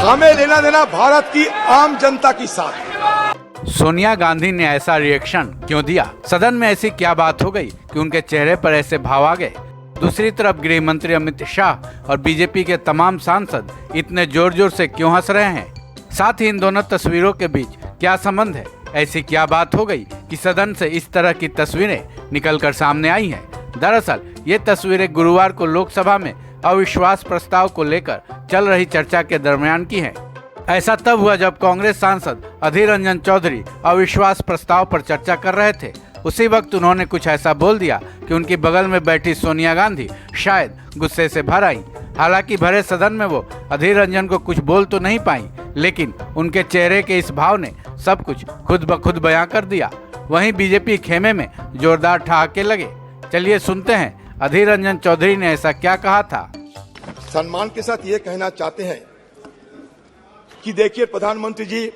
हमें लेना देना भारत की आम जनता की साथ। सोनिया गांधी ने ऐसा रिएक्शन क्यों दिया? सदन में ऐसी क्या बात हो गई कि उनके चेहरे पर ऐसे भाव आ गए? दूसरी तरफ गृह मंत्री अमित शाह और बीजेपी के तमाम सांसद इतने जोर जोर से क्यों हंस रहे हैं? साथ ही इन दोनों तस्वीरों के बीच क्या संबंध है? ऐसी क्या बात हो गई कि सदन से इस तरह की तस्वीरें निकलकर सामने आई हैं? दरअसल ये तस्वीरें गुरुवार को लोकसभा में अविश्वास प्रस्ताव को लेकर चल रही चर्चा के दरमियान की हैं। ऐसा तब हुआ जब कांग्रेस सांसद अधीर रंजन चौधरी अविश्वास प्रस्ताव पर चर्चा कर रहे थे। उसी वक्त उन्होंने कुछ ऐसा बोल दिया कि उनकी बगल में बैठी सोनिया गांधी शायद गुस्से से भर आई। हालांकि भरे सदन में वो अधीर रंजन को कुछ बोल तो नहीं पाई, लेकिन उनके चेहरे के इस भाव ने सब कुछ खुद ब खुद बयां कर दिया। वहीं बीजेपी खेमे में जोरदार ठहाके लगे। चलिए सुनते हैं अधीर रंजन चौधरी ने ऐसा क्या कहा था। सम्मान के साथ ये कहना चाहते हैं कि देखिए प्रधानमंत्री जी,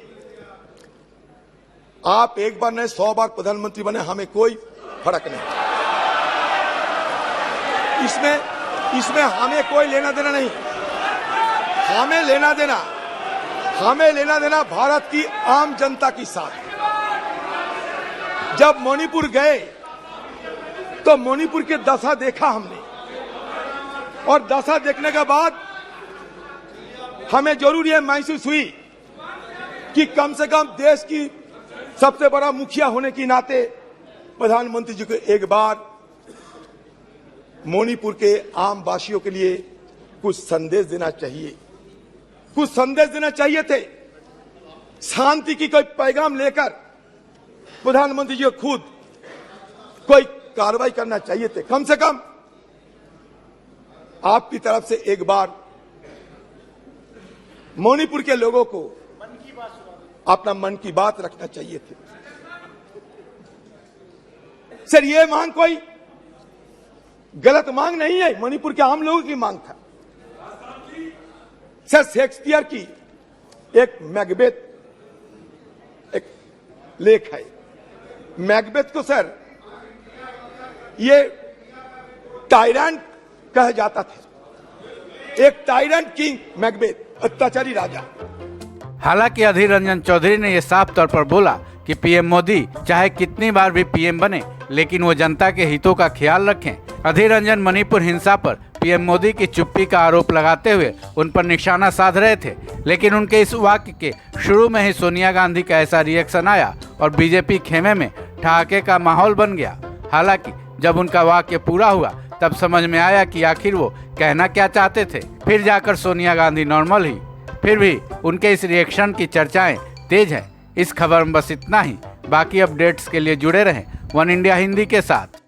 आप एक बार नहीं 100 बार प्रधानमंत्री बने, हमें कोई फर्क नहीं। इसमें हमें कोई लेना देना नहीं। हमें लेना देना भारत की आम जनता की साथ। जब मणिपुर गए तो मणिपुर की दशा देखा हमने, और दशा देखने के बाद हमें जरूर यह महसूस हुई कि कम से कम देश की सबसे बड़ा मुखिया होने के नाते प्रधानमंत्री जी को एक बार मणिपुर के आम वासियों के लिए कुछ संदेश देना चाहिए थे। शांति की कोई पैगाम लेकर प्रधानमंत्री जी को खुद कोई कार्रवाई करना चाहिए थे। कम से कम आपकी तरफ से एक बार मणिपुर के लोगों को अपना मन की बात रखना चाहिए थी। सर, ये मांग कोई गलत मांग नहीं है, मणिपुर के आम लोगों की मांग था। सर, शेक्सपियर की एक मैकबेथ एक लेख है। मैकबेथ को सर ये टायरेंट कहा जाता था। एक टायरेंट किंग मैकबेथ, अत्याचारी राजा। हालांकि अधीर रंजन चौधरी ने यह साफ तौर पर बोला कि पीएम मोदी चाहे कितनी बार भी पीएम बने, लेकिन वो जनता के हितों का ख्याल रखें। अधीर रंजन मणिपुर हिंसा पर पीएम मोदी की चुप्पी का आरोप लगाते हुए उन पर निशाना साध रहे थे, लेकिन उनके इस वाक्य के शुरू में ही सोनिया गांधी का ऐसा रिएक्शन आया और बीजेपी खेमे में ठहाके का माहौल बन गया। हालांकि जब उनका वाक्य पूरा हुआ तब समझ में आया कि आखिर वो कहना क्या चाहते थे। फिर जाकर सोनिया गांधी नॉर्मल ही। फिर भी उनके इस रिएक्शन की चर्चाएं तेज हैं। इस खबर में बस इतना ही। बाकी अपडेट्स के लिए जुड़े रहें वन इंडिया हिंदी के साथ।